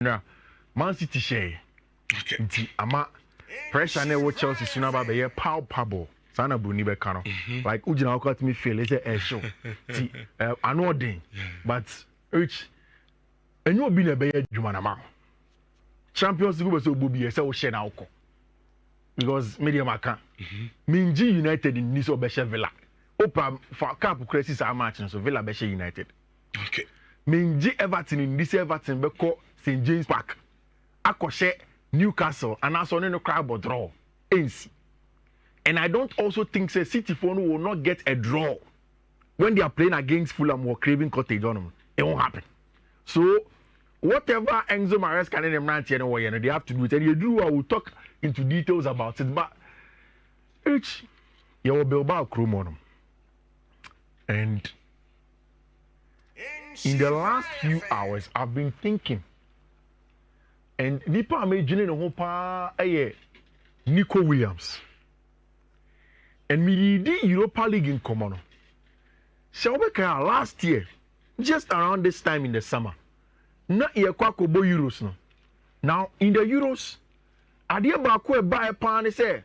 now Man City share. Okay. Ama pressure na wo Chelsea suna ba be palpable. Sana Bruni be kano. Like ujina okot me feel is a show. Ti anodin. But each enyo obi na be adwuma na ma. Champions League be so bobi e say wo share na ukọ. Because media maka. Minji United in Nice be share Villa. Opa for cup crisis a match so Villa be share United. Okay. Minji Everton in this Everton be call St James Park. Akoshe Newcastle and also no crowd but draw. ANC. And I don't also think say City phone will not get a draw when they are playing against Fulham or Craven Cottage on them. It won't happen. So whatever Enzo Mares can in them they have to do it. And you do I will talk into details about it. But each you will be about Krumon. And in the last few hours I've been thinking. And Nipa imagine no pa Nico Williams. And me the Europa League in Komono. Shawbeka last year, just around this time in the summer. Na Iakwakobo Euros no. Now in the Euros, Adia Bakwe buy pan say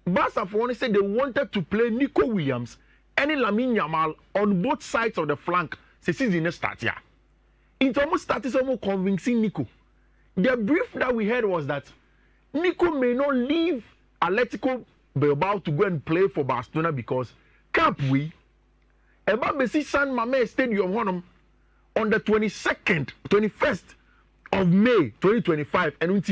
Barca for said they wanted to play Nico Williams and Lamine Yamal on both sides of the flank. The season start here. It almost started almost convincing Nico. The brief that we heard was that Nico may not leave Atletico Bilbao to go and play for Barcelona because Camp we Besi San Mamés Stadium on the 21st of May 2025 and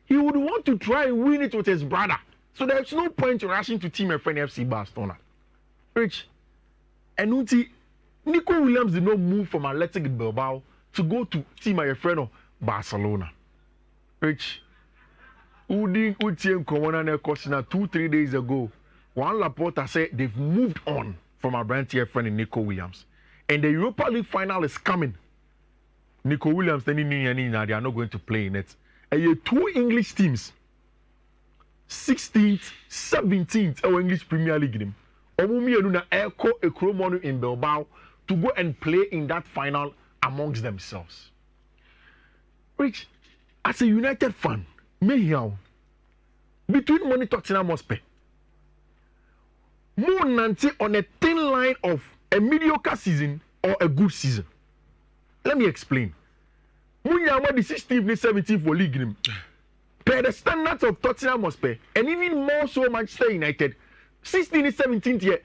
he would want to try and win it with his brother. So there's no point rushing to team a friend FC Barcelona. Rich and Nico Williams did not move from Athletic Bilbao to go to team a friend Barcelona. Rich Udi Utien Komona Kosina 2-3 days ago. One Laporta said they've moved on from our brand here friend Nico Williams. And the Europa League final is coming. Nico Williams, they are not going to play in it. And two English teams, 16th, 17th, our English Premier League game. Omumi Enuna Echo Ekromonu in Bilbao to go and play in that final amongst themselves. Rich, as a United fan, Mehiao, between Money Tottenham Hotspur, more Nancy on a thin line of a mediocre season or a good season. Let me explain. Munyama the 16th and 17th for league. Per the standards of Tottenham Hotspur, and even more so Manchester United, 16th and 17th year,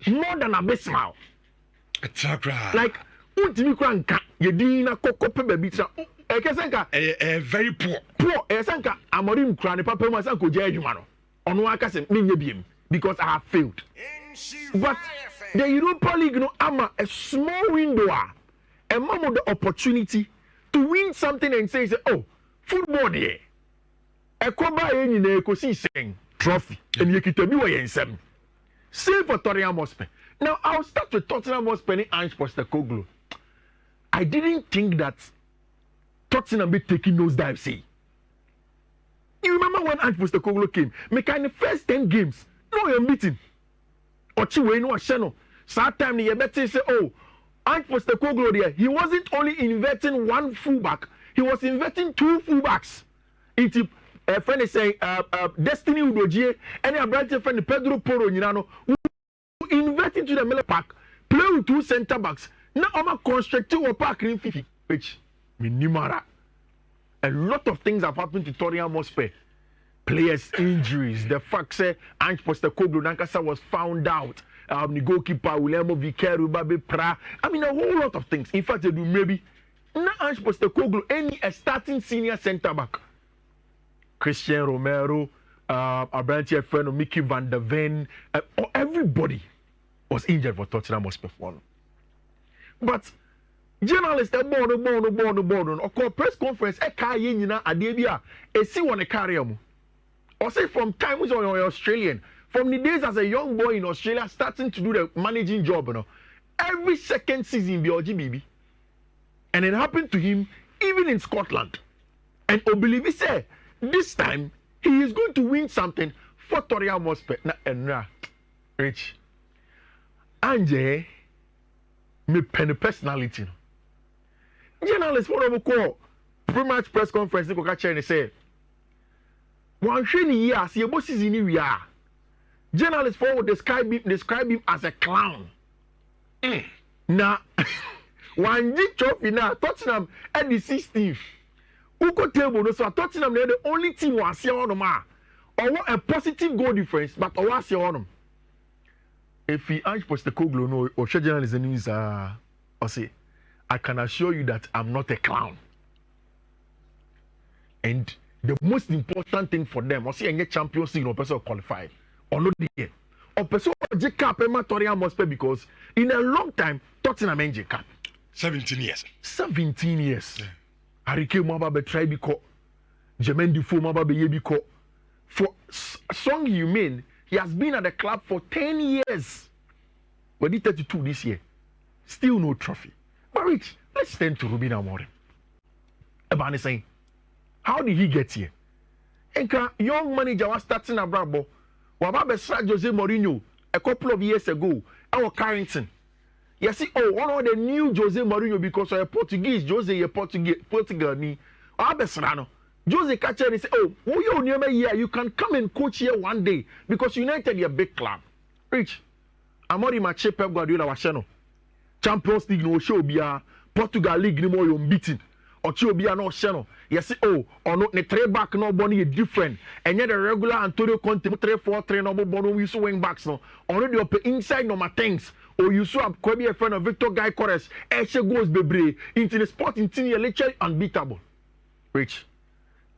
more than abysmal. Like, Untimi Kranka, Yedina Koko Pebebitra. Very poor. Poor. Esanka Amorim Krani Papa Masanko Jejumano. On Wakasem Ninyabim because I have failed. But the Europa League no ama a small window, a mom of the opportunity to win something and say, oh, football there. A koba in a kosi trophy and you can be way in seven. Same for Tottenham Hotspur. Now I'll start with Tottenham Hotspur and Ange Postecoglou. I didn't think that Tottenham be taking those dives. See, you remember when Ange Postecoglou came? Make in the first 10 games, no you're meeting. Ochiwe no Asheno. Sad time you better say, oh, Ange Postecoglou there. He wasn't only inverting one fullback, he was inverting two fullbacks. Into a friend is saying, Destiny Udogie, and a bright friend Pedro Porro, you know, who invert into the middle pack, play with two centre backs. Now I'm constructing a pack in Fiifi, which Nhyira. A lot of things have happened to Tottenham Hotspur. Players injuries, the fact that Ange Postecoglou Nankasa was found out. The goalkeeper William Vicario Babe Pra. I mean a whole lot of things. In fact, they do maybe not Ange Postecoglou any a starting senior centre back. Christian Romero, a branch friend of Mickey van der Ven, everybody was injured for Tottenham Hotspur. But journalists are born. Of course, press conference, Adebia, see one a carrier. Or say from time when you're Australian, from the days as a young boy in Australia, starting to do the managing job, every second season be OGBB. And it happened to him even in Scotland. And Obilivi said, this time he is going to win something for Tottenham Hotspur. Rich. Anje, me pen personality. Journalists, what I call pre-match press conference ko ka kyerɛ ne sɛ wanhwɛ ne yie a sɛ yɛbɔ season ni wie a journalists for would describe him as a clown. Na one trophy na Tottenham at the 16th. Uko table no so Tottenham they the only team who was here on them or a positive goal difference, but or was here on them. If he Ange Postecoglou no or journalist news or say, I can assure you that I'm not a clown. And the most important thing for them, or say any Champions League or person qualified or not the or person J-Cup because in a long time Tottenham and J-Cup. 17 years. 17 years. Harry Kane maba be try biko. Jermaine Defoe maba be ye biko. For Song Heung-min, he has been at the club for 10 years. But he 32 this year. Still no trophy. But Rich, let's turn to Ruben Amorim. Ebani saying, how did he get here? Enka young manager was starting a brabo. Waba besra Jose Mourinho a couple of years ago. Our Carrington. You see, one of the new Jose Mourinho because of a Portuguese, Jose a Portugal ni. Abesrano. Jose catcher and say, oh, you never here, you can come and coach here one day because United is a big club. Rich, Amorim Mache Pep Guardiola was channel. Champions League no show be a Portugal League no more unbeaten. Or show be a no channel. You see, or no, the three back no body is different. And yet the regular Antonio Conte 3-4-3 no bono we so wing backs no. Already up inside no things. Or you saw a friend of Victor Guy Corres. Eshe goes bebre into the sporting team literally unbeatable. Rich.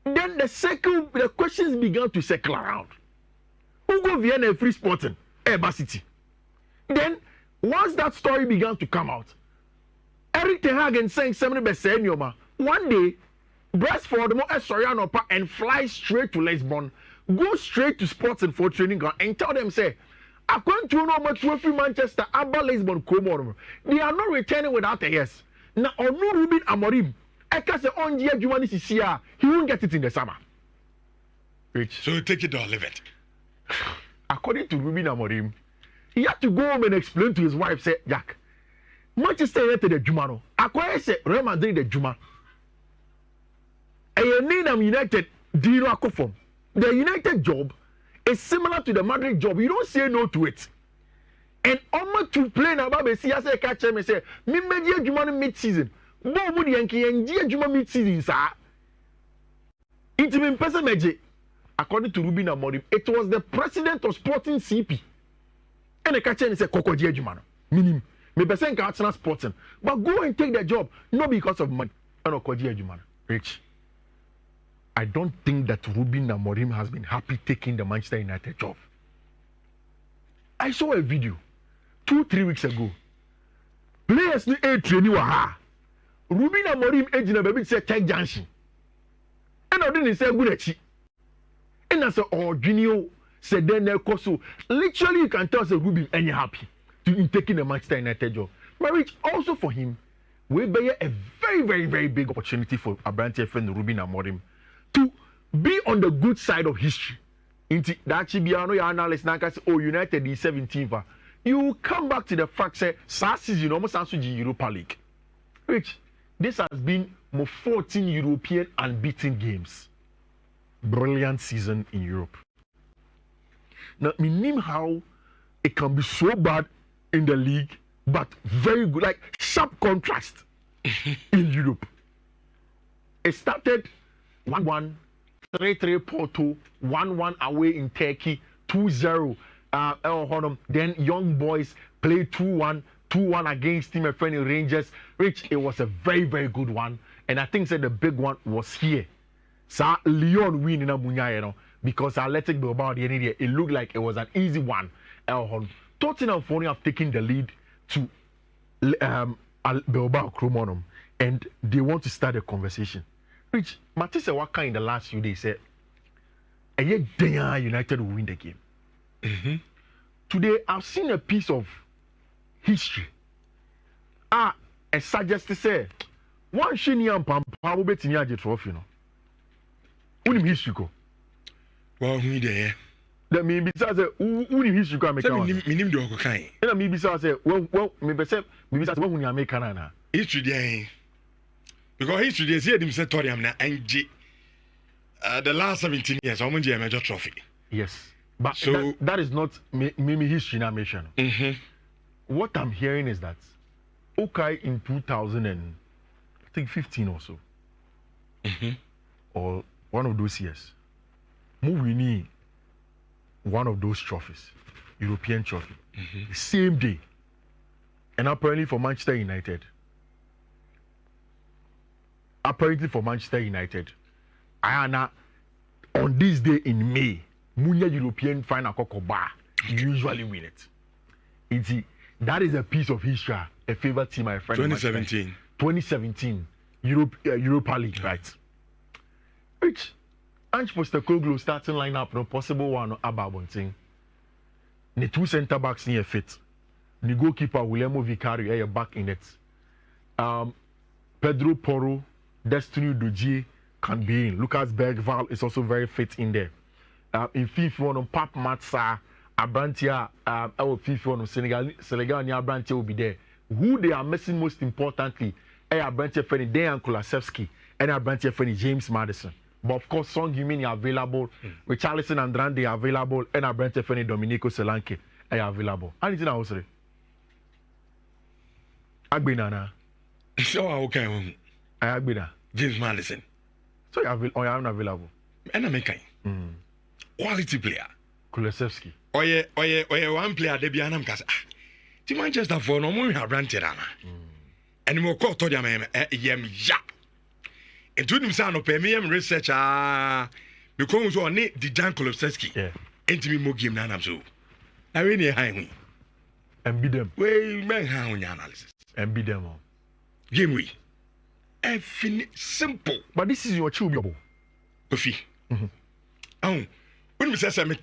Then the questions began to circle around. Who go Vienna free sporting? Eba City. Then once that story began to come out, Eric Ten Hag and saying 70% one day, Brentford more Soriano and fly straight to Lisbon, go straight to Sporting for training ground and tell them say, according to no much trophy Manchester, Abba Lisbon come they are not returning without a yes. Now on no Ruben Amorim, I can say on year you want to see he won't get it in the summer. Rich. So you take it or leave it. According to Ruben Amorim, he had to go home and explain to his wife, say, Jack, Manchester United the Juma no. Akwa say Real Madrid the Juma. And you need United do you know form? The United job is similar to the Madrid job. You don't say no to it. And almost to play now, Babe, see, I say, catch him and say, me media Juma mid season. Bo Mudi Yankee and Juma mid season, sir. It's been person magic. According to Ruben Amorim, it was the president of Sporting CP. And the catcher said, Koko Jumano. Meaning, me person can't Sporting. But go and take the job, not because of money. I know Koko Jumano. Rich. I don't think that Ruben Amorim has been happy taking the Manchester United job. I saw a video 2-3 weeks ago. Players need a training waha. Ruben Amorim agent baby say Tech Junction. And I didn't say good at and I said, oh, Junior said then so literally you can tell say Ruben any happy to taking the Manchester United job. But Rich, also for him, we bear a very, very, very big opportunity for Abrante friend Ruben Amorim to be on the good side of history. Into that your analyst now can say, oh, United is 17th. You come back to the fact say last season almost answer the Europa League. Rich, this has been 14 European unbeaten games. Brilliant season in Europe. Now, I mean how it can be so bad in the league, but very good, like sharp contrast in Europe. It started 1-1, 3-3 Porto, 1-1 away in Turkey, 2-0 then Young Boys played 2-1 against Team Friendly Rangers. Rich, it was a very, very good one. And I think that the big one was here. So Lyon win in Abuja, you know, because Athletic Bilbao the end it looked like it was an easy one. Tottenham have taken the lead to Bilbao Cromonum, and they want to start a conversation. Rich, Matisse Waka in the last few days said, United will win the game. Mm-hmm. Today, I've seen a piece of history. A suggest to say, one Shinian Pampa will bet in the trophy. Unim history go. Well, who there? That mean besides unim history go make a minim do kind. And me besides well me besides when you make Canada. History there. Because history they say him say Toriam na NG. The last 17 years, how many major trophy? Yes. But so, that is not me history na mention. What I'm hearing is that okay in 2015 or so. Or one of those years. We need one of those trophies. European trophy. The same day. And apparently for Manchester United. I am on this day in May, Munya European final Kokoba usually win it. That is a piece of history, a favorite team, my friend. 2017 Europa League, right? Which Ange Postecoglou starting lineup, no possible one Ababonting. The two centre backs near fit. The goalkeeper Guillermo Vicario back in it. Pedro Porro, Destiny Dodzie can be in. Lucas Bergval is also very fit in there. In Fiifi one Pap Matsa, Abrantia, our Fiifi one Senegal and Abrantia will be there. Who they are missing most importantly, Abrantia Feni Dejan Kulusevski and Abrantia Feni James Maddison. But of course, Song Heung-min are available, Richarlison and Andrade are available, and Abrantia Feni Domenico Solanke are available. Anything else? Agbinana. So okay. Agbina. James Maddison. So you are unavailable. And I make quality player. Kulusevski. Oye, one player de bianam kasa. The Manchester for no more have ranted ana. And more call to them yem ya. And to them son of premium research because on the Jan Kulusevski. Yeah. And to me more game nanam so. I really high. And beat them. We may have analysis. And beat them all. Game we. Simple. But this is your children. Kofi. Oh, when me say me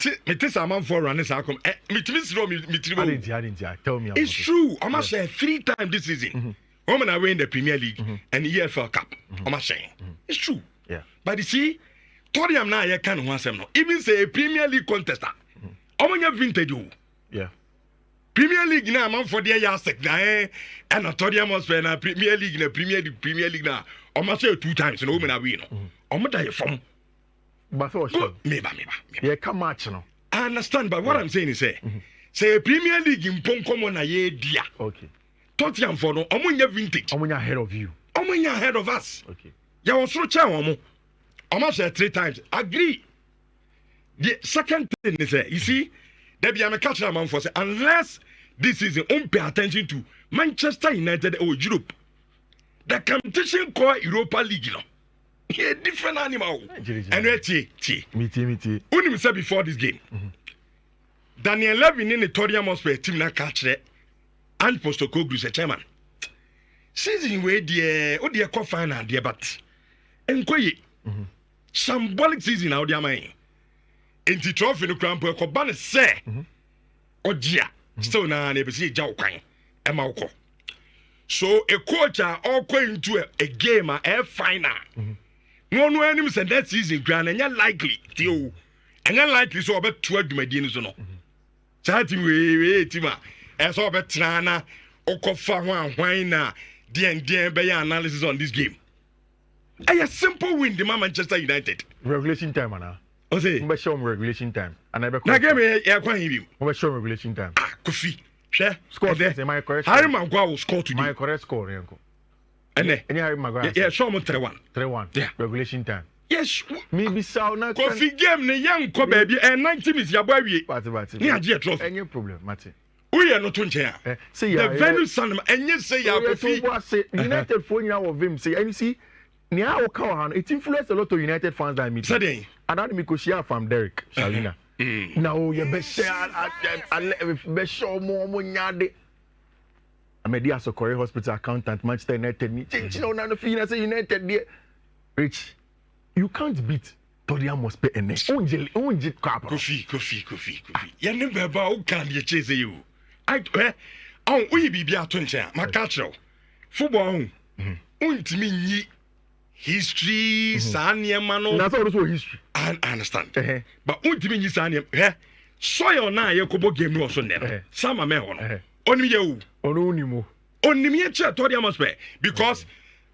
a man for runners I come. Me I didn't. Tell me. It's true. I must say 3 times this season. Women are winning the Premier League and the EFL Cup. I must say it's true. Yeah. But you see, Toriam now you can't want them no. Even say a Premier League contester. Omenya vintage you. Yeah. Premier League now man for the year sec na and Toriam must be na Premier League na Premier League na. I must say 2 times no women are winning. I'm die from. But so sure. Meba. Yeah, come match no. I understand, but what I'm saying is say a Premier League in Ponkomo na ye dia. Okay. Tottenham for no omunya vintage. Omunya ahead of you. Omunya ahead of us. Okay. Ya was so cha omo. Omo say 3 times. Agree. The second thing is you see, there be a catch man for say unless this season pay attention to Manchester United or Europe. The competition called Europa League no. A different animal. And wait, Me. Unim said before this game. Daniel Levin in the Toriam Hotspur team na catch it. And Postecoglou say chairman. Season where the cup final there but enkoye. Symbolic season out there man. Enti trophy no cramp ko ban say. Ogia. Still na na be say jaw kwan. E ma ukọ. So a coach are all going into a game a final. No enemies said that season grand and you're likely to and you're likely so about 2 Medina no. Chatting we tima as all about Trana or Kofa Wina DN by analysis on this game. A simple win the Manchester United. Regulation time now. I say we show regulation time and I be game ya kwan him. We show regulation time. Kofi. Share score there. My correct. Harry Maguire will score today. My correct score yanko. And Harry Maguire. Yeah, show me 3-1. 3-1. Yeah. Regulation time. Yes. Me be sound na. Kofi game ne yan ko baby and 90 minutes ya boy wie. Party. Ni age trophy. Any problem, Mate. We are not to nche. Say ya. The venue son enye say ya Kofi. United phone ya of him say and you see ni a o ka han it influence a lot of United fans that meet. Say and that me ko share from Derek Shalina. Now you be share be show more nyade. Amedi as a Korea hospital accountant Manchester United ni change na no fee na say United there. Rich, you can't beat Toriam must pay ene. Onje cap. Kofi. Ya ne beba o kan ye chase you. On we bibia to nche makachro. Football untimi nyi history saniema no. That's also history. I understand. But untimi nyi saniema. Soil na ye kobo game no so ne. Sama me ho no. Onimi ye Onunimo. Onimi ye che Toriam must pay because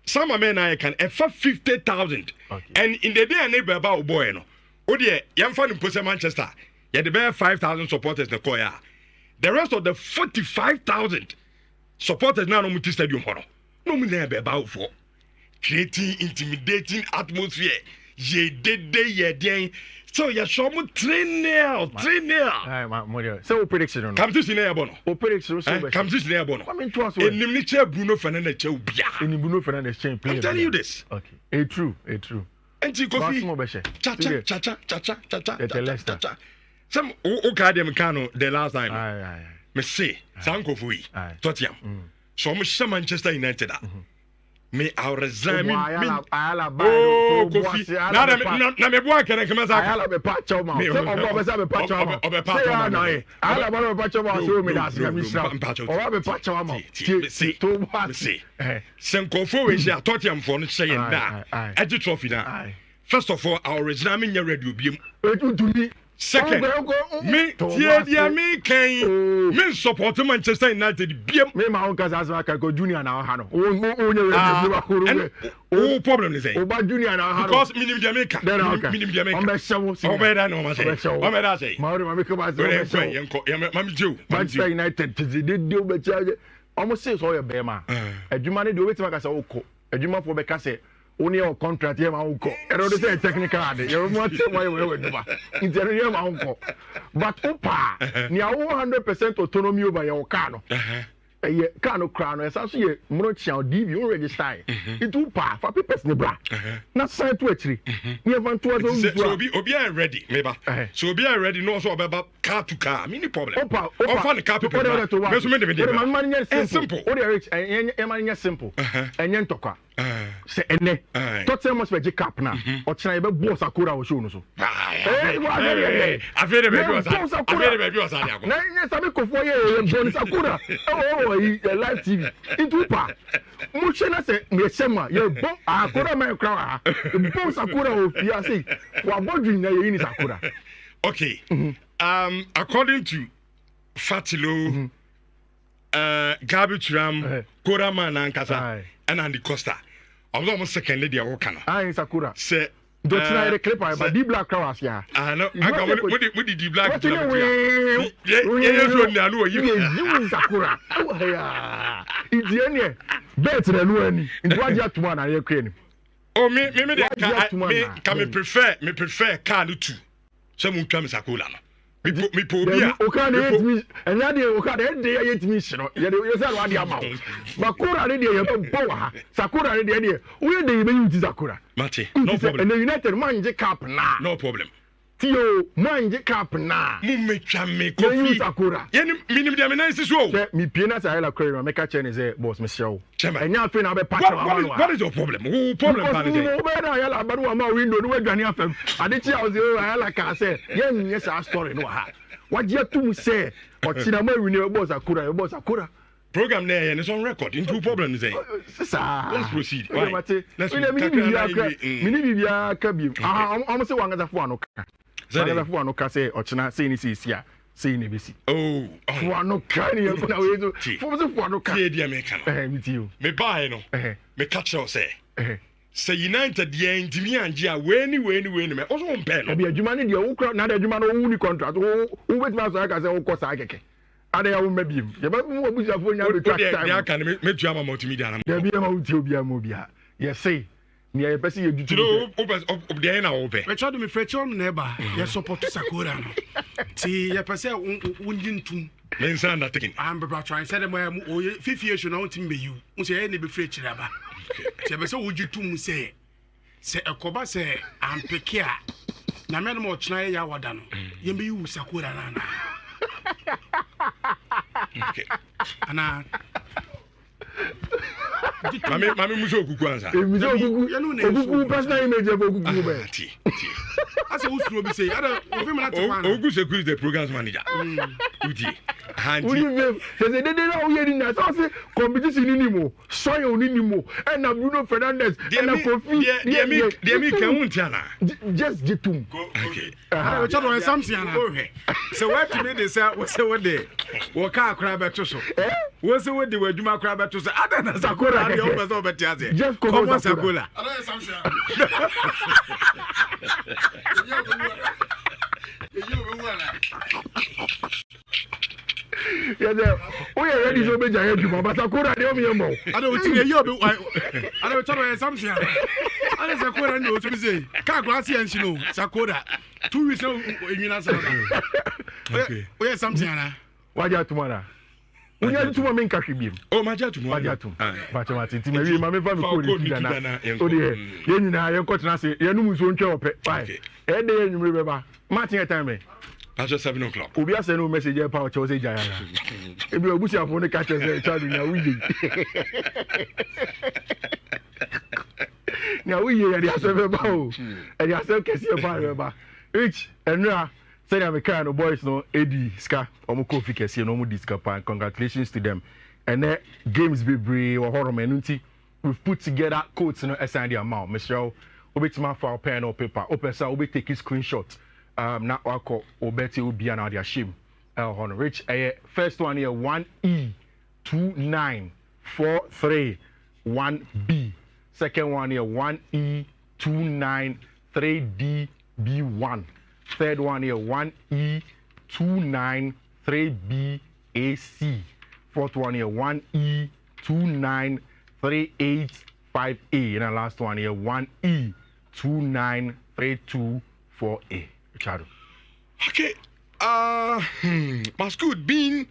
some men I can offer 50,000 and in the day a neighbor about boy no odie yam fan in Manchester yeah the bear 5,000 supporters na koya the rest of the 45,000 supporters now no muti stadium hono no mu na be about for creating intimidating atmosphere ye den so you show me 3-0 so prediction no come to see na bono o prediction so come to see na bono I mean to us enim ni che Bruno Fernandes che ubia enim Bruno Fernandes che play I'm telling you this okay a true enti Kofi cha some o card them can the last time me say sankofu yi Tottenham so mo Manchester United me our resign me Kofi na me boa kere kema sa ayala me pa chow ma so obo be sa me pa chow ma ayala ba me pa chow ma so me da se mi sra obo be pa chow ma to see sankofu we say Tottenham for no say na edi trophy na first of all our resign me ready obiem second, me dia me can me support Manchester United biem me ma on kasa so aka go junior na ha no o problem is o ba junior na ha because minimum dia me can minimum dia me can o be shewo o be da no ma say o be da say ma me ko ba so ma me jew Manchester United de o be charge almost say so your be ma adwuma ne de o betima kasa o ko adwuma fo be kasa only your contract here ma unko ero de say technical ade you want say why we do ba intero here ma unko but opa ni a 100% autonomy over your car no eh car no kra no esa so ye mro chia DV you register it opa for people ne bra na sign to actually ni even to so obi are ready meba so obi are ready no so obeba car to car mini problem opa ofa the car people me so me de man simple o de rich e man simple enye ntokwa se ene Tottenham must be cap na o chena e be boss akura o show no so afere be boss ali ago na nye sabe kofo ye bonus akura live TV into pa mo chena se me sema ye bo akura man kra boss akura o fia say wa bodwin na ye ni sakura okay according to Fatilo Garbage Ram Korama na nkasa and Andy Costa I'm almost second lady Okana Sakura say don't try the clip by the black cross yeah no I got with the black you Sakura it's any better than any in what you to one I agree oh me can prefer car too some come Sakura me po bia o kan hate me and na dey o kan dey hate me no ye say wa dey ama Sakura dey ye bo ha Sakura dey we dey be use Sakura mate no problem and the United man je cap na no problem tio man je cap na mu metwa me Kofi Sakura ye minim dia me na isi so me pie na say la credit make cha ne say boss me show enya afi na be patch what is your problem who problem pan say no be na ya la baru ma window no we dwane afam ade chi house ya la ka say ye nye sa story no ha waje tum say o china ma wini boss Sakura program there and it's on record into problem say let's proceed let's mini bibia ka bi am say wanga za fo ano ka wanga fo ano ka say o china say ni si a say ni besi fo ano ka ni e na we do fo ano ka say dia me ka me ti o me buy no me catch you say United dey intimi anje a we ni me also on pen no be adwuma ni dey wo kra na dey adwuma no wo ni contract wo betima so ka say wo kosa keke ade ya wo mabiem ye ba mu obuja fo nya retract time ya kan me tua ma multimedia na dey be ma uti obi am obi ha ye say ni ye pese ye dutu o dey na wo be we try to me frechon na eba ye support Sakura no ti ye pese wonji ntum me nsa na taking am be try say dem o Fiifi issue na wontim be you un say ye be frechira ba ti ye pese woji tum say ekoba say am peke a na me no mo china ye ya wada no ye be you Sakura na okay ana mami muso okuku ansa muso okuku personal image of okuku be asa usuro bi say ada ofi me na te kwana ogu security the programs manager uti hanti they na we ni na so say competition ni mo so ye oni ni mo and na Bruno Fernandes and na Kofi dia mi kan untiana just jitum okay we try to something ana so what to me they say we say what dey wo ka akra beto so What's the way they were doing my crab to say, I don't know, Sakura, and the others over Tiazi. Just come Come on, on, Sakura. Sakura. I don't know something. Yeah, we are ready to make a head, but Sakura, the only I don't think you'll be. I don't tell you something. I don't Sakura know to say. Can't go see and she know Sakura. 2 weeks ago, you know something. We have something, Anna. Why are you tomorrow? We are to make a beam. Oh, my jet tomorrow. But maybe my family code is oh, dear. You know, you're cutting us. You know, who's on job. Why? And then you remember, Martin, time. After 7 o'clock. Obi ase no message e pa o chose jaya. Ebi obusi afo ne ka chese child na wuyi. Na wuyi ya dia so be ba o. E dia so kesi e ba be ba. Each enra say na me kind of boys no edi ska omo kofi kesi no omo diska pa. Congratulations to them. And games be brave or horror menunti. We've put together quotes no assign the amount. Michelle obetima for pen or paper. Opesa obe take a screenshot. Na wako obeti ubi na dia shim on rich first one here 1E 2943 1B second one here 1E 293 DB1 third one here 1E 293 BAC fourth one here 1E 29385A and the last one here 1E 29324A. Okay. Mascoot being